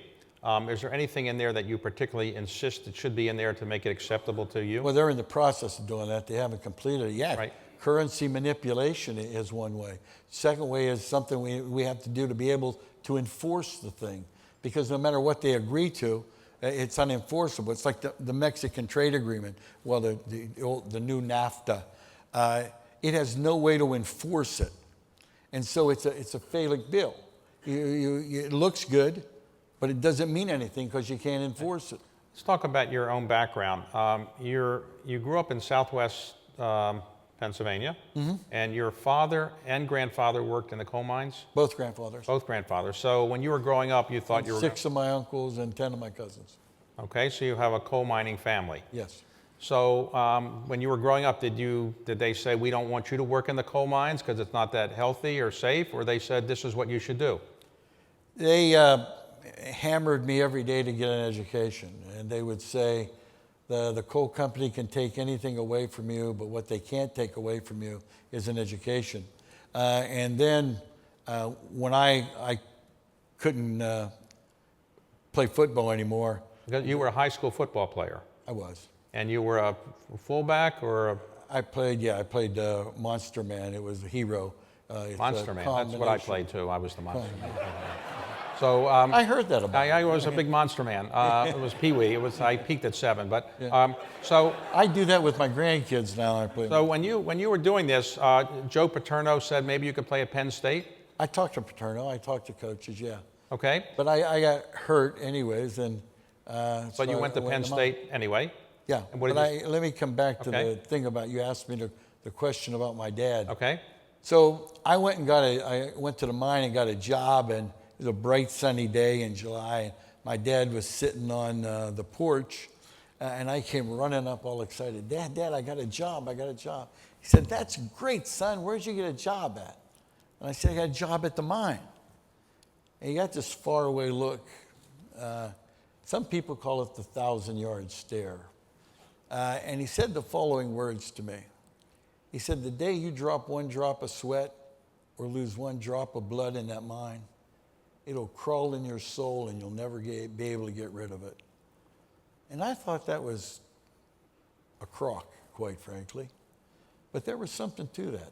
[SPEAKER 1] Is there anything in there that you particularly insist that should be in there to make it acceptable to you?
[SPEAKER 2] Well, they're in the process of doing that. They haven't completed it yet.
[SPEAKER 1] Right.
[SPEAKER 2] Currency manipulation is one way. Second way is something we have to do to be able to enforce the thing. Because no matter what they agree to, it's unenforceable. It's like the Mexican trade agreement, well, the new NAFTA. It has no way to enforce it. And so it's a failing bill. It looks good, but it doesn't mean anything because you can't enforce it.
[SPEAKER 1] Let's talk about your own background. You grew up in Southwest Pennsylvania, and your father and grandfather worked in the coal mines?
[SPEAKER 2] Both grandfathers.
[SPEAKER 1] Both grandfathers. So when you were growing up, you thought you were...
[SPEAKER 2] 6 of my uncles and 10 of my cousins.
[SPEAKER 1] Okay, so you have a coal mining family.
[SPEAKER 2] Yes.
[SPEAKER 1] So when you were growing up, did they say, we don't want you to work in the coal mines because it's not that healthy or safe, or they said, this is what you should do?
[SPEAKER 2] They hammered me every day to get an education, and they would say, the coal company can take anything away from you, but what they can't take away from you is an education. And then when I couldn't play football anymore.
[SPEAKER 1] You were a high school football player.
[SPEAKER 2] I was.
[SPEAKER 1] And you were a fullback or a...
[SPEAKER 2] I played Monster Man. It was a hero.
[SPEAKER 1] Monster Man, that's what I played too. I was the Monster Man. So
[SPEAKER 2] I heard that about
[SPEAKER 1] I was a big Monster Man. It was Pee Wee. I peaked at 7. But so
[SPEAKER 2] I do that with my grandkids now.
[SPEAKER 1] So when you were doing this, Joe Paterno said maybe you could play at Penn State.
[SPEAKER 2] I talked to Paterno. I talked to coaches. Yeah.
[SPEAKER 1] Okay.
[SPEAKER 2] But I got hurt anyways, and.
[SPEAKER 1] But you went to Penn State anyway.
[SPEAKER 2] Yeah. But let me come back to the thing about you asked me the question about my dad.
[SPEAKER 1] Okay.
[SPEAKER 2] So I went to the mine and got a job, and it was a bright sunny day in July. And my dad was sitting on the porch, and I came running up all excited. Dad, I got a job. He said, that's great, son. Where'd you get a job at? And I said, I got a job at the mine. And he got this faraway look. Some people call it the 1,000-yard stare. And he said the following words to me. He said, the day you drop one drop of sweat or lose one drop of blood in that mine, it'll crawl in your soul and you'll never be able to get rid of it. And I thought that was a crock, quite frankly. But there was something to that.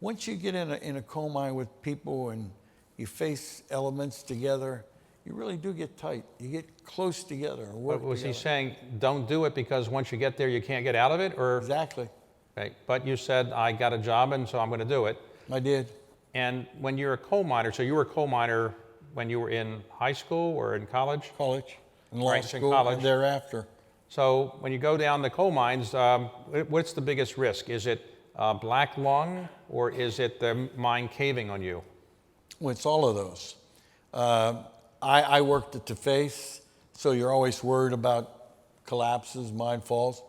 [SPEAKER 2] Once you get in a coal mine with people and you face elements together, you really do get tight. You get close together. And work
[SPEAKER 1] But was
[SPEAKER 2] together.
[SPEAKER 1] he saying, don't do it because once you get there, you can't get out of it? Or
[SPEAKER 2] Exactly.
[SPEAKER 1] okay, but you said, I got a job, and so I'm going to do it.
[SPEAKER 2] I did.
[SPEAKER 1] And when you're a coal miner, so you were a coal miner when you were in high school or in college?
[SPEAKER 2] College and law
[SPEAKER 1] Right, so in
[SPEAKER 2] school
[SPEAKER 1] college.
[SPEAKER 2] and thereafter.
[SPEAKER 1] So when you go down the coal mines, what's the biggest risk? Is it black lung, or is it the mine caving on you?
[SPEAKER 2] Well, it's all of those. I worked at the face, so you're always worried about collapses, mine falls.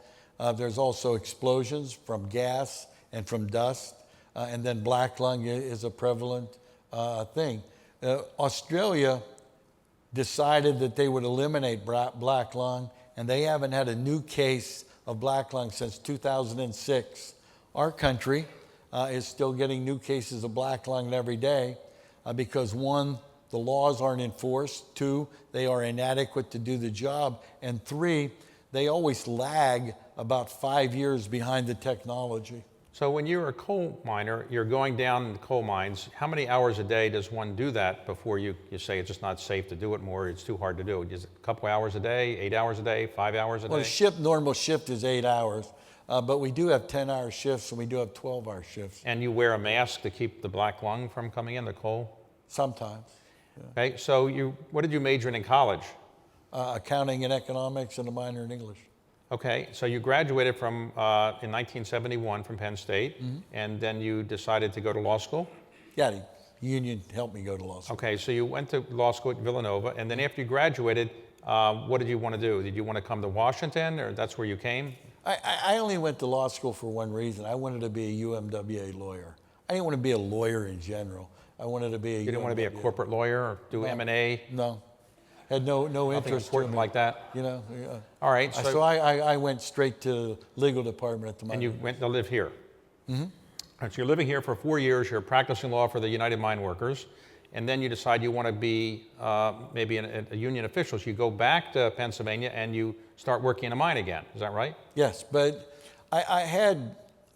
[SPEAKER 2] There's also explosions from gas and from dust, and then black lung is a prevalent thing. Australia decided that they would eliminate black lung, and they haven't had a new case of black lung since 2006. Our country is still getting new cases of black lung every day because one, the laws aren't enforced. Two, they are inadequate to do the job. And three, they always lag about 5 years behind the technology.
[SPEAKER 1] So when you're a coal miner, you're going down in the coal mines. How many hours a day does one do that before you say it's just not safe to do it more, it's too hard to do? Is it a couple hours a day, 8 hours a day, 5 hours a
[SPEAKER 2] Well,
[SPEAKER 1] day?
[SPEAKER 2] normal shift is 8 hours, but we do have 10-hour shifts and we do have 12-hour shifts
[SPEAKER 1] And you wear a mask to keep the black lung from coming in, the coal?
[SPEAKER 2] sometimes.
[SPEAKER 1] Okay, so what did you major in college?
[SPEAKER 2] Accounting and economics and a minor in English.
[SPEAKER 1] Okay, so you graduated from in 1971 from Penn State, and then you decided to go to law school?
[SPEAKER 2] Yeah, the union helped me go to law school.
[SPEAKER 1] Okay, so you went to law school at Villanova, and then after you graduated, what did you want to do? Did you want to come to Washington, or that's where you came?
[SPEAKER 2] I only went to law school for one reason. I wanted to be a UMWA lawyer. I didn't want to be a lawyer in general. I wanted to be a
[SPEAKER 1] You didn't want to be a corporate lawyer or do M&A?
[SPEAKER 2] No. Had no
[SPEAKER 1] Nothing
[SPEAKER 2] interest
[SPEAKER 1] important
[SPEAKER 2] to me.
[SPEAKER 1] like that?
[SPEAKER 2] You know, yeah.
[SPEAKER 1] All right,
[SPEAKER 2] So I went straight to legal department at the
[SPEAKER 1] and
[SPEAKER 2] mine.
[SPEAKER 1] you went to live here? Mm-hmm. So you're living here for 4 years, you're practicing law for the United Mine Workers, and then you decide you want to be maybe a union official. So you go back to Pennsylvania and you start working in a mine again. Is that right?
[SPEAKER 2] Yes, but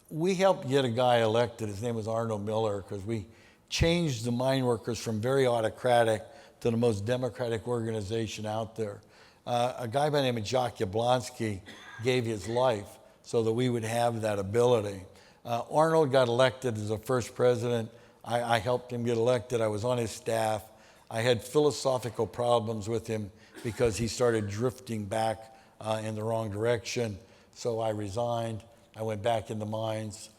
[SPEAKER 2] we helped get a guy elected. His name was Arnold Miller, because we changed the mine workers from very autocratic to the most democratic organization out there. A guy by the name of Jacques Yablonsky gave his life so that we would have that ability. Arnold got elected as the first president. I helped him get elected. I was on his staff. I had philosophical problems with him because he started drifting back in the wrong direction. So I resigned. I went back in the mines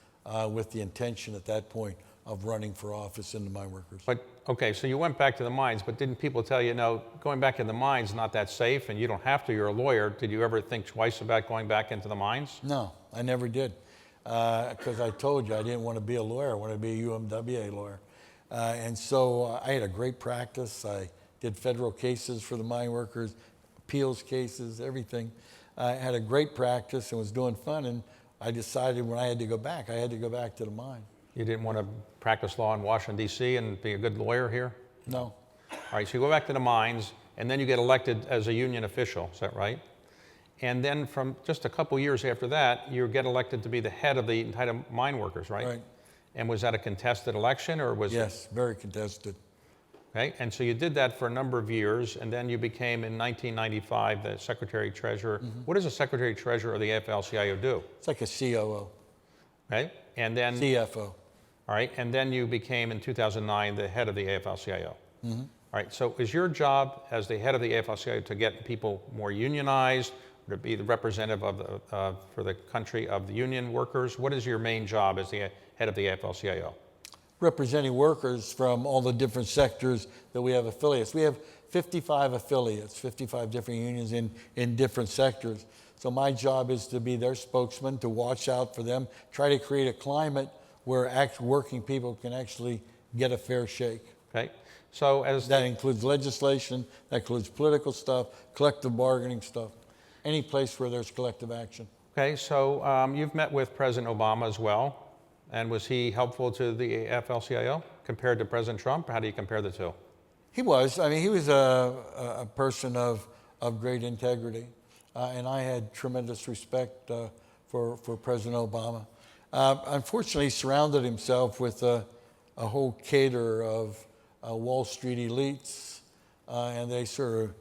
[SPEAKER 2] with the intention at that point of running for office in the mine workers.
[SPEAKER 1] But, okay, so you went back to the mines, but didn't people tell you, no, going back in the mines is not that safe, and you don't have to, you're a lawyer. Did you ever think twice about going back into the mines?
[SPEAKER 2] No, I never did. Because I told you I didn't want to be a lawyer. I wanted to be a UMWA lawyer. And so I had a great practice. I did federal cases for the mine workers, appeals cases, everything. I had a great practice and was doing fun. And I decided when I had to go back, I had to go back to the mine.
[SPEAKER 1] You didn't want to practice law in Washington, D.C. and be a good lawyer here?
[SPEAKER 2] No.
[SPEAKER 1] All right, so you go back to the mines, and then you get elected as a union official, is that right? And then from just a couple years after that, you get elected to be the head of the Entitled Mine Workers, right?
[SPEAKER 2] Right.
[SPEAKER 1] And was that a contested election, or was it?
[SPEAKER 2] Yes, very contested.
[SPEAKER 1] Okay, and so you did that for a number of years, and then you became, in 1995, the Secretary-Treasurer. What does a Secretary-Treasurer of the Afl-Cio do?
[SPEAKER 2] It's like a COO,
[SPEAKER 1] Okay, and then,
[SPEAKER 2] CFO.
[SPEAKER 1] all right, and then you became, in 2009, the head of the Afl-Cio. All right, so is your job as the head of the Afl-Cio to get people more unionized, or to be the representative of the, for the country of the union workers? What is your main job as the head of the Afl-Cio?
[SPEAKER 2] Representing workers from all the different sectors that we have affiliates. We have 55 affiliates, 55 different unions in different sectors. So my job is to be their spokesman, to watch out for them, try to create a climate where working people can actually get a fair shake.
[SPEAKER 1] Okay, So as
[SPEAKER 2] That includes legislation, that includes political stuff, collective bargaining stuff, any place where there's collective action.
[SPEAKER 1] okay, so you've met with President Obama as well, and was he helpful to the Afl-Cio compared to President Trump? How do you compare the two?
[SPEAKER 2] He was. I mean, he was a person of great integrity, and I had tremendous respect for President Obama. Unfortunately, he surrounded himself with a whole cadre of Wall Street elites, and they sort of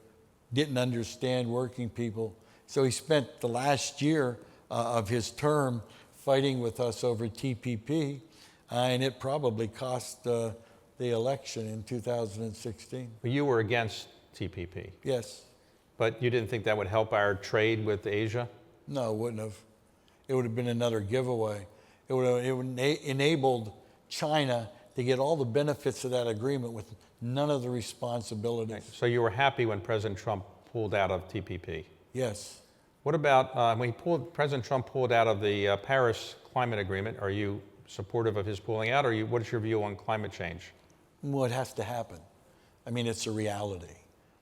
[SPEAKER 2] didn't understand working people. So he spent the last year of his term fighting with us over TPP, and it probably cost the election in 2016.
[SPEAKER 1] You were against TPP,
[SPEAKER 2] Yes.
[SPEAKER 1] but you didn't think that would help our trade with Asia?
[SPEAKER 2] No, it wouldn't have. It would have been another giveaway. It would enabled China to get all the benefits of that agreement with none of the responsibilities.
[SPEAKER 1] So you were happy when President Trump pulled out of TPP?
[SPEAKER 2] Yes.
[SPEAKER 1] What about when President Trump pulled out of the Paris Climate Agreement? Are you supportive of his pulling out, or what is your view on climate change?
[SPEAKER 2] Well, it has to happen. I mean, it's a reality.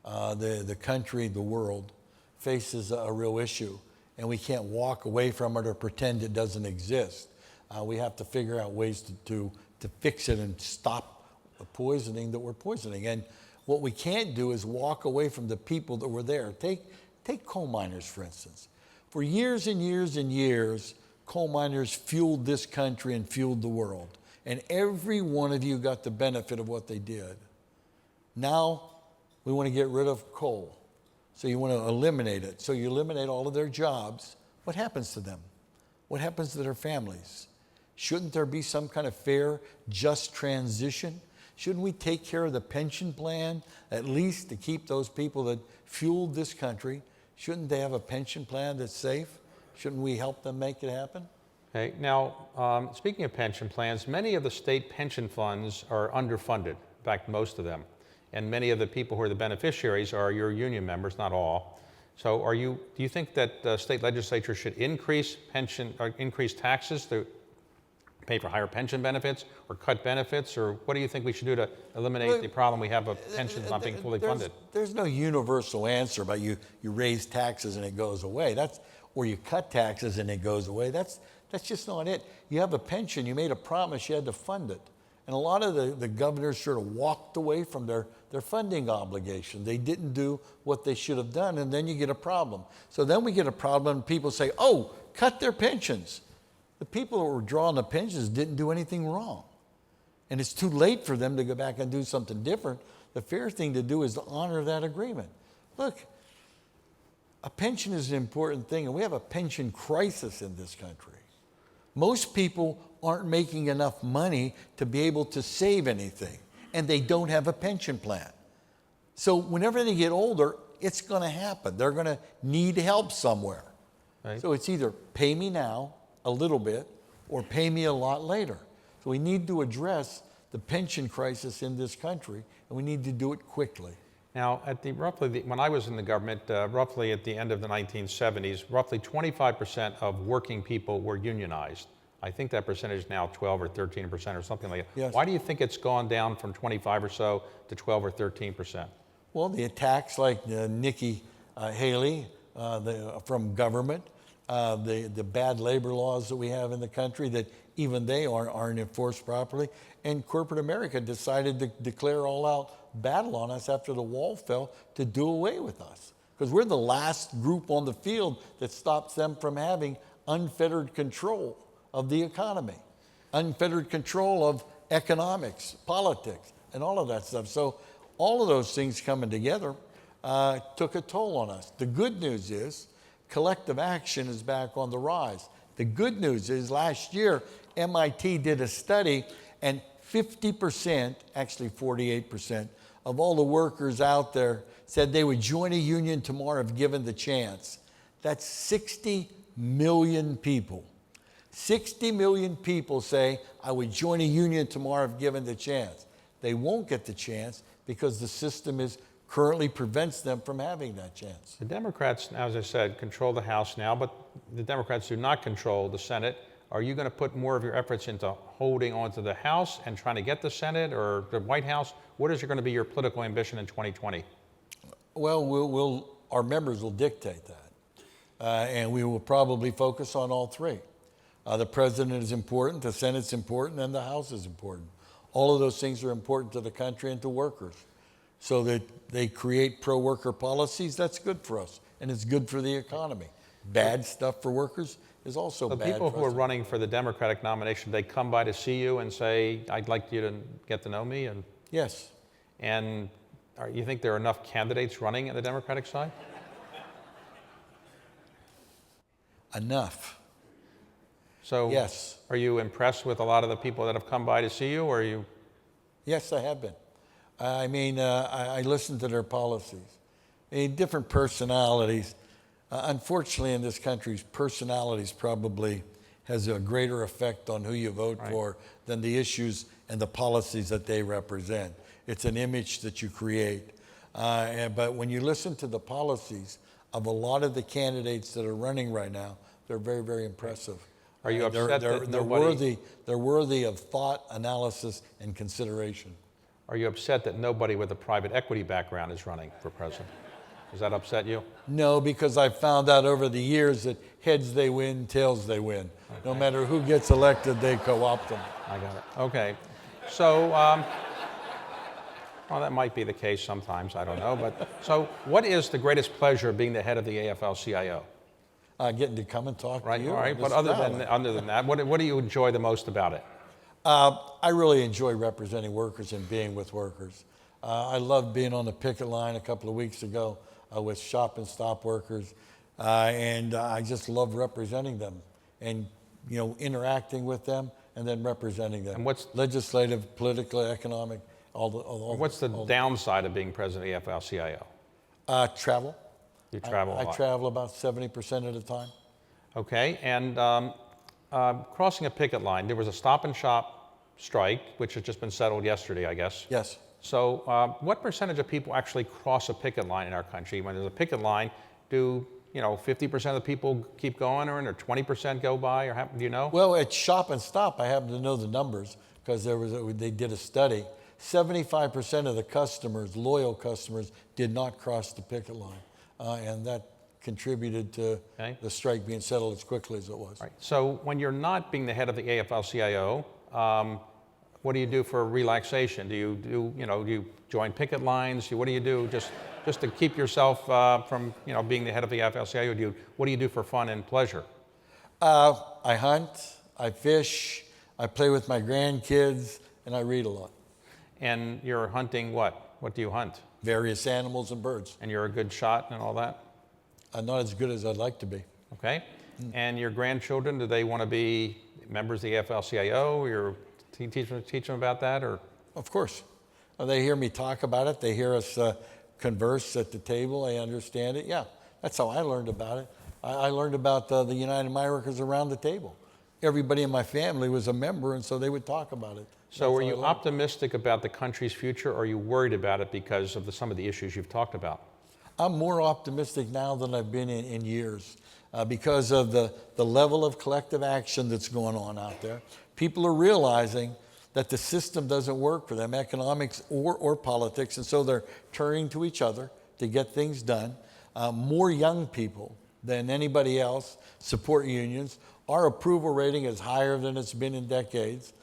[SPEAKER 2] The country, the world, faces a real issue, and we can't walk away from it or pretend it doesn't exist. We have to figure out ways to fix it and stop the poisoning that we're poisoning. And what we can't do is walk away from the people that were there. Take coal miners, for instance. For years and years and years, coal miners fueled this country and fueled the world. And every one of you got the benefit of what they did. Now, we want to get rid of coal. So you want to eliminate it. So you eliminate all of their jobs. What happens to them? What happens to their families? Shouldn't there be some kind of fair, just transition? Shouldn't we take care of the pension plan, at least to keep those people that fueled this country? Shouldn't they have a pension plan that's safe? Shouldn't we help them make it happen?
[SPEAKER 1] Okay. Now, speaking of pension plans, many of the state pension funds are underfunded. In fact, most of them. And many of the people who are the beneficiaries are your union members, not all. So do you think that state legislatures should increase taxes to pay for higher pension benefits, or cut benefits, or what do you think we should do to eliminate the problem we have of pensions not being fully funded?
[SPEAKER 2] There's no universal answer about you raise taxes and it goes away. Or you cut taxes and it goes away. That's just not it. You have a pension, you made a promise, you had to fund it. And a lot of the governors sort of walked away from their funding obligation. They didn't do what they should have done, and then you get a problem. So then we get a problem, and people say, oh, cut their pensions. The people that were drawing the pensions didn't do anything wrong. And it's too late for them to go back and do something different. The fair thing to do is to honor that agreement. Look, a pension is an important thing, and we have a pension crisis in this country. Most people aren't making enough money to be able to save anything, and they don't have a pension plan. So whenever they get older, it's going to happen. They're going to need help somewhere.
[SPEAKER 1] Right.
[SPEAKER 2] So it's either pay me now a little bit or pay me a lot later. So we need to address the pension crisis in this country, and we need to do it quickly.
[SPEAKER 1] Now, when I was in the government, roughly at the end of the 1970s, roughly 25% of working people were unionized. I think that percentage is now 12 or 13% or something like that.
[SPEAKER 2] Yes.
[SPEAKER 1] Why do you think it's gone down from 25 or so to 12 or 13%?
[SPEAKER 2] Well, the attacks like Nikki Haley from government, the bad labor laws that we have in the country that even they aren't enforced properly, and corporate America decided to declare all-out battle on us after the wall fell to do away with us. Because we're the last group on the field that stops them from having unfettered control of the economy, unfettered control of economics, politics, and all of that stuff. So all of those things coming together took a toll on us. The good news is collective action is back on the rise. The good news is last year, MIT did a study, and 50%, actually 48%, of all the workers out there said they would join a union tomorrow if given the chance. That's 60 million people. 60 million people say, I would join a union tomorrow if given the chance. They won't get the chance because the system currently prevents them from having that chance.
[SPEAKER 1] The Democrats, as I said, control the House now, but the Democrats do not control the Senate. are you going to put more of your efforts into holding on to the House and trying to get the Senate or the White House? What is going to be your political ambition in 2020?
[SPEAKER 2] Well, our members will dictate that. And we will probably focus on all three. The president is important, the Senate's important, and the House is important. All of those things are important to the country and to workers. So that they create pro-worker policies, that's good for us, and it's good for the economy. Bad stuff for workers is also
[SPEAKER 1] The
[SPEAKER 2] bad for us.
[SPEAKER 1] people who are running for the Democratic nomination, they come by to see you and say, I'd like you to get to know me? And
[SPEAKER 2] Yes.
[SPEAKER 1] you think there are enough candidates running on the Democratic side?
[SPEAKER 2] Enough.
[SPEAKER 1] So
[SPEAKER 2] Yes.
[SPEAKER 1] are you impressed with a lot of the people that have come by to see you, or are you?
[SPEAKER 2] Yes, I have been. I listen to their policies. Different personalities. Unfortunately, in this country, personalities probably has a greater effect on who you vote for than the issues and the policies that they represent. It's an image that you create. But when you listen to the policies of a lot of the candidates that are running right now, they're very, very impressive.
[SPEAKER 1] Are you upset that
[SPEAKER 2] They're worthy of thought, analysis, and consideration.
[SPEAKER 1] Are you upset that nobody with a private equity background is running for president? Does that upset you?
[SPEAKER 2] No, because I've found out over the years that heads they win, tails they win. Okay. No matter who gets elected, they co-opt them.
[SPEAKER 1] I got it. Okay. So, well, that might be the case sometimes. I don't know. But so, what is the greatest pleasure of being the head of the Afl-Cio?
[SPEAKER 2] Getting to come and talk to you.
[SPEAKER 1] All right. But other than that, what do you enjoy the most about it?
[SPEAKER 2] I really enjoy representing workers and being with workers. I loved being on the picket line a couple of weeks ago with shop and stop workers, and I just love representing them and interacting with them and then representing them.
[SPEAKER 1] And what's
[SPEAKER 2] legislative, political, economic,
[SPEAKER 1] what's the downside of being president of the Afl-Cio?
[SPEAKER 2] Travel.
[SPEAKER 1] You travel a lot.
[SPEAKER 2] I travel about 70% of the time.
[SPEAKER 1] Okay, and crossing a picket line, there was a stop and shop strike, which has just been settled yesterday, I guess.
[SPEAKER 2] Yes.
[SPEAKER 1] So what percentage of people actually cross a picket line in our country? When there's a picket line, do 50% of the people keep going, or 20% go by, or do you know?
[SPEAKER 2] Well, at Shop and Stop, I happen to know the numbers because they did a study. 75% of the customers, loyal customers, did not cross the picket line. And that contributed to the strike being settled as quickly as it was.
[SPEAKER 1] Right. So when you're not being the head of the Afl-Cio, what do you do for relaxation? Do you join picket lines? What do you do just to keep yourself from being the head of the Afl-Cio? What do you do for fun and pleasure?
[SPEAKER 2] I hunt, I fish, I play with my grandkids, and I read a lot.
[SPEAKER 1] And you're hunting what? What do you hunt?
[SPEAKER 2] Various animals and birds.
[SPEAKER 1] And you're a good shot and all that?
[SPEAKER 2] Not as good as I'd like to be.
[SPEAKER 1] Okay. And your grandchildren, do they want to be members of the Afl-Cio? You're teach them about that, or? Of
[SPEAKER 2] course. They hear me talk about it. They hear us converse at the table. They understand it. Yeah, that's how I learned about it. I learned about the United Mine Workers around the table. Everybody in my family was a member, and so they would talk about it.
[SPEAKER 1] So are you optimistic about the country's future, or are you worried about it because of some of the issues you've talked about?
[SPEAKER 2] I'm more optimistic now than I've been in years because of the level of collective action that's going on out there. People are realizing that the system doesn't work for them, economics or politics, and so they're turning to each other to get things done. More young people than anybody else support unions. Our approval rating is higher than it's been in decades.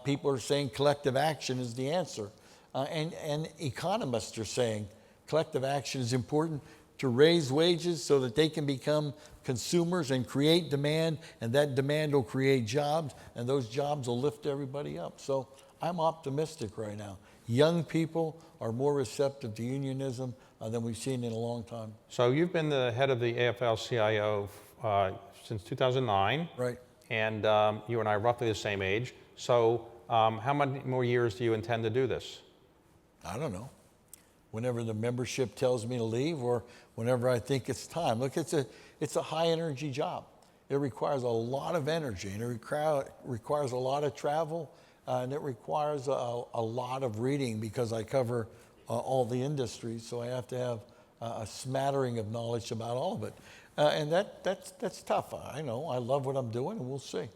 [SPEAKER 2] People are saying collective action is the answer. And economists are saying collective action is important to raise wages so that they can become consumers and create demand, and that demand will create jobs, and those jobs will lift everybody up. So I'm optimistic right now. Young people are more receptive to unionism than we've seen in a long time.
[SPEAKER 1] So you've been the head of the Afl-Cio since 2009.
[SPEAKER 2] Right.
[SPEAKER 1] And you and I are roughly the same age. So how many more years do you intend to do this?
[SPEAKER 2] I don't know. Whenever the membership tells me to leave, or whenever I think it's time. Look, it's a high energy job. It requires a lot of energy, and it requires a lot of travel, and it requires a lot of reading because I cover all the industries, so I have to have a smattering of knowledge about all of it. And that's tough. I know. I love what I'm doing, and we'll see.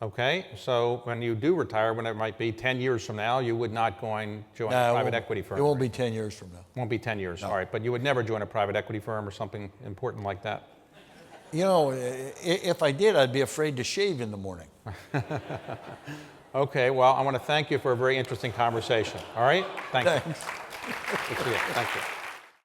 [SPEAKER 1] Okay, so when you do retire, when it might be 10 years from now, you would not join a private equity firm?
[SPEAKER 2] It won't be 10 years from now.
[SPEAKER 1] Won't be 10 years,
[SPEAKER 2] No.
[SPEAKER 1] all right. But you would never join a private equity firm or something important like that?
[SPEAKER 2] You know, if I did, I'd be afraid to shave in the morning.
[SPEAKER 1] Okay, well, I want to thank you for a very interesting conversation, all right? Thank you.
[SPEAKER 2] Thanks.
[SPEAKER 1] Good to see you. Thank you.